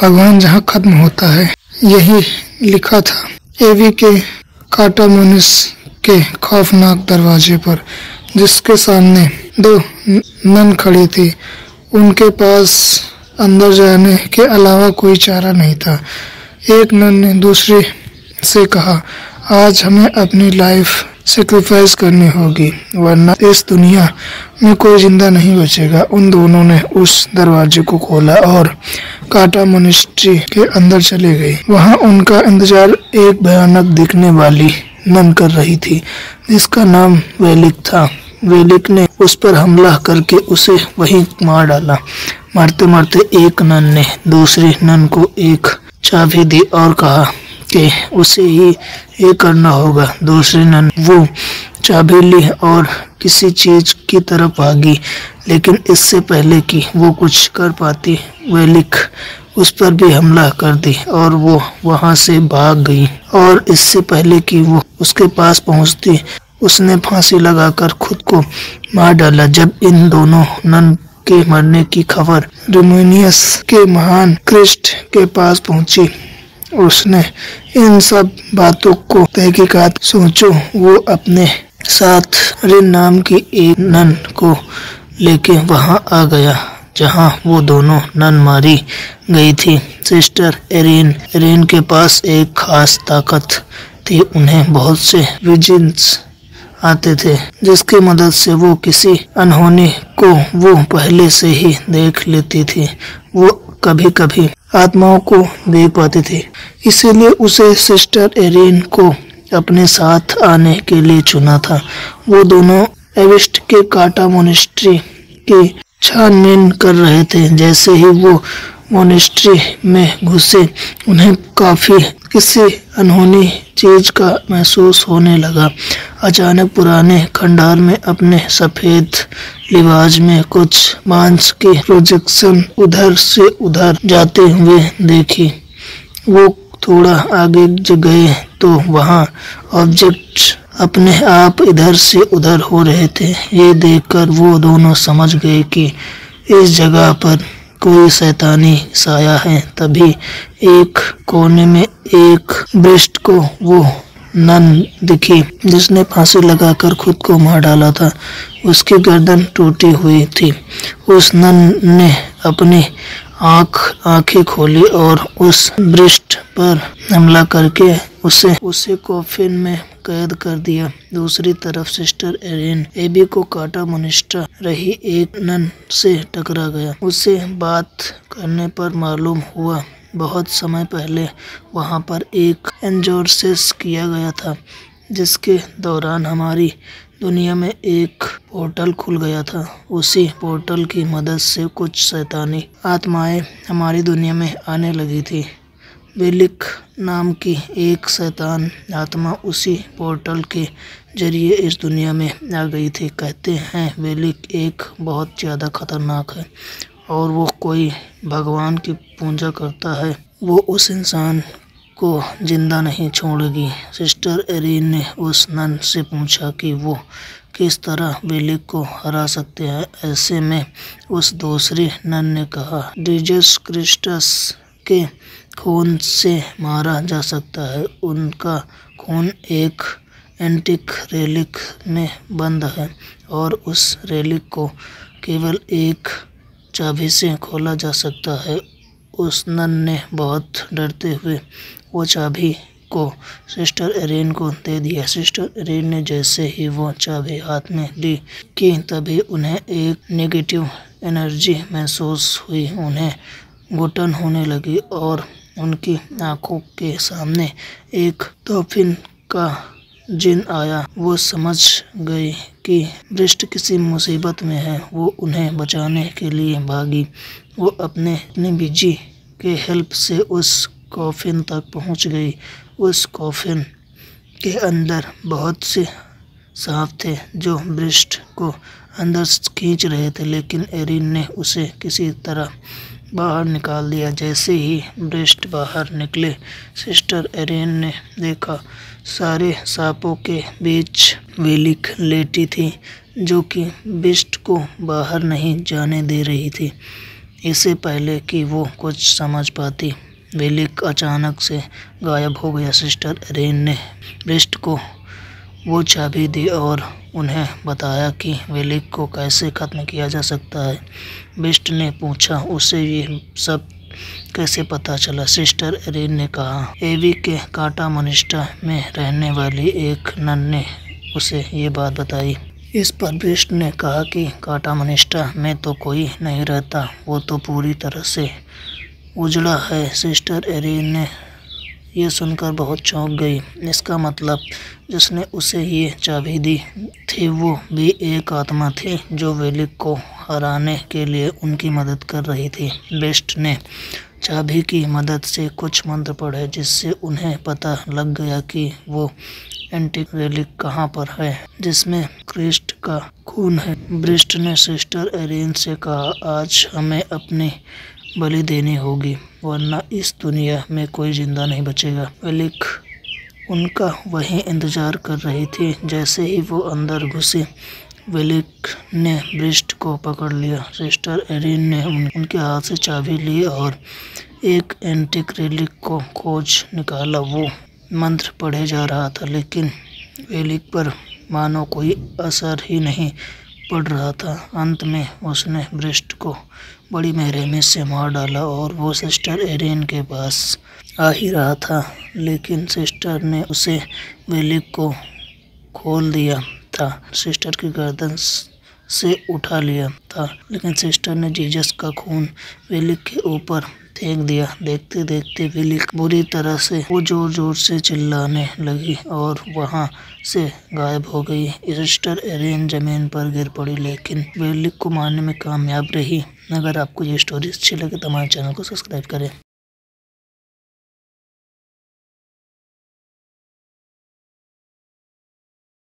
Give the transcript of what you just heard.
भगवान जहाँ खत्म होता है। यही लिखा था एवी के काटा मनुष्य के खौफनाक दरवाजे पर, जिसके सामने दो नन खड़ी थी। उनके पास अंदर जाने के अलावा कोई चारा नहीं था। एक नन ने दूसरे से कहा, आज हमें अपनी लाइफ सेक्रीफाइस करनी होगी, वरना इस दुनिया में कोई जिंदा नहीं बचेगा। उन दोनों ने उस दरवाजे को खोला और काटा मोनेस्ट्री के अंदर चले गए। वहां उनका इंतजार एक भयानक दिखने वाली नन कर रही थी, जिसका नाम वेलिक था। वेलिक ने उस पर हमला करके उसे वहीं मार डाला। मारते मारते एक नन ने दूसरी नन को एक चाबी दी और कहा कि उसे ही ये करना होगा। दूसरी नन वो चाबी ली और किसी चीज की तरफ भागी, लेकिन इससे पहले कि वो कुछ कर पाती, वेलिक उस पर भी हमला कर दी और वो वहां से भाग गई। और इससे पहले कि वो उसके पास पहुंचती, उसने फांसी लगाकर खुद को मार डाला। जब इन दोनों नन के मरने की खबर रोमेनियस के महान क्रिस्ट के पास पहुंची, उसने इन सब बातों को तहकीकात सोचो। वो अपने साथ रिन नाम की एक नन को लेके वहां आ गया जहां वो दोनों नन मारी गई थी। सिस्टर एरिन के पास एक खास ताकत थी। उन्हें बहुत से विजन्स आते थे, जिसकी मदद से वो किसी अनहोनी को वो पहले से ही देख लेती थी। वो कभी कभी आत्माओं को देख पाती थी, इसीलिए उसे सिस्टर एरिन को अपने साथ आने के लिए चुना था। वो दोनों एविस्ट के काटा मोनेस्ट्री की छानबीन कर रहे थे। जैसे ही वो मोनेस्ट्री में घुसे, उन्हें काफी किसी अनहोनी चीज का महसूस होने लगा। अचानक पुराने खंडार में अपने सफेद लिबास में कुछ मांस की प्रोजेक्शन उधर से उधर जाते हुए देखी। वो थोड़ा आगे गए तो वहां ऑब्जेक्ट अपने आप इधर से उधर हो रहे थे। ये देखकर वो दोनों समझ गए कि इस जगह पर कोई शैतानी साया है। तभी एक कोने में एक ब्रेस्ट को वो नन दिखी जिसने फांसी लगाकर खुद को मार डाला था। उसकी गर्दन टूटी हुई थी। उस नन ने अपनी आंखें खोली और उस ब्रेस्ट पर हमला करके उसे कॉफिन में कैद कर दिया। दूसरी तरफ सिस्टर एरिन एबी को काटा मोनेस्ट्री रही एक नन से टकरा गया। उससे बात करने पर मालूम हुआ बहुत समय पहले वहां पर एक एग्जॉर्सिस किया गया था, जिसके दौरान हमारी दुनिया में एक पोर्टल खुल गया था। उसी पोर्टल की मदद से कुछ शैतानी आत्माएं हमारी दुनिया में आने लगी थी। वेलिक नाम की एक शैतान आत्मा उसी पोर्टल के जरिए इस दुनिया में आ गई थी। कहते हैं वेलिक एक बहुत ज़्यादा खतरनाक है और वो कोई भगवान की पूजा करता है, वो उस इंसान को जिंदा नहीं छोड़ेगी। सिस्टर एरिन ने उस नन से पूछा कि वो किस तरह वेलिक को हरा सकते हैं। ऐसे में उस दूसरी नन ने कहा, जीसस क्रिस्टस के खून से मारा जा सकता है। उनका खून एक एंटिक रेलिक में बंद है और उस रेलिक को केवल एक चाबी से खोला जा सकता है। उस नन ने बहुत डरते हुए वो चाबी को सिस्टर एरिन को दे दिया। सिस्टर एरिन ने जैसे ही वो चाबी हाथ में ली कि तभी उन्हें एक नेगेटिव एनर्जी महसूस हुई। उन्हें घुटन होने लगी और उनकी आंखों के सामने एक तोफिन का जिन आया। वो समझ गई कि ब्रिस्ट किसी मुसीबत में है। वो उन्हें बचाने के लिए भागी। वो अपने बीजी के हेल्प से उस कॉफिन तक पहुंच गई। उस कॉफिन के अंदर बहुत से सांप थे जो ब्रिस्ट को अंदर खींच रहे थे, लेकिन एरिन ने उसे किसी तरह बाहर निकाल दिया। जैसे ही ब्रिस्ट बाहर निकले, सिस्टर एरिन ने देखा सारे सांपों के बीच वेलिक लेटी थी, जो कि ब्रिस्ट को बाहर नहीं जाने दे रही थी। इससे पहले कि वो कुछ समझ पाती, वेलिक अचानक से गायब हो गया। सिस्टर एरिन ने ब्रिस्ट को वो चाबी दी और उन्हें बताया कि वेलिक को कैसे ख़त्म किया जा सकता है। ब्रिस्ट ने पूछा, उसे ये सब कैसे पता चला? सिस्टर एरिन ने कहा, एवी के काटा मोनिस्टा में रहने वाली एक नन ने उसे ये बात बताई। इस पर ब्रिस्ट ने कहा कि काटा मोनिस्टा में तो कोई नहीं रहता, वो तो पूरी तरह से उजड़ा है। सिस्टर एरिन ने ये सुनकर बहुत चौंक गई। इसका मतलब जिसने उसे ये चाबी दी थी वो भी एक आत्मा थी जो वेलिक को हराने के लिए उनकी मदद कर रही थी। ब्रिस्ट ने चाबी की मदद से कुछ मंत्र पढ़े जिससे उन्हें पता लग गया कि वो एंटिक रेलिक कहाँ पर है जिसमें क्रिस्ट का खून है। ब्रिस्ट ने सिस्टर एरिन से कहा, आज हमें अपनी बलि देनी होगी वरना इस दुनिया में कोई जिंदा नहीं बचेगा। वेलिक उनका वहीं इंतजार कर रही थी। जैसे ही वो अंदर घुसी, वेलिक ने ब्रिस्ट को पकड़ लिया। सिस्टर एरिन ने उनके हाथ से चाबी ली और एक एंटिक रेलिक को खोज निकाला। वो मंत्र पढ़े जा रहा था लेकिन वेलिक पर मानो कोई असर ही नहीं पड़ रहा था। अंत में उसने ब्रिस्ट को बड़ी बेरहमी से मार डाला और वो सिस्टर एरिन के पास आ ही रहा था लेकिन सिस्टर ने उसे वेलिक को खोल दिया था, सिस्टर की गर्दन से उठा लिया था। लेकिन सिस्टर ने जीसस का खून वेलिक के ऊपर फेंक दिया। देखते देखते वेलिक बुरी तरह से वो जोर जोर से चिल्लाने लगी और वहां से गायब हो गई। सिस्टर एरिन जमीन पर गिर पड़ी लेकिन वेलिक को मारने में कामयाब रही। अगर आपको ये स्टोरी अच्छी लगे तो हमारे चैनल को सब्सक्राइब करें।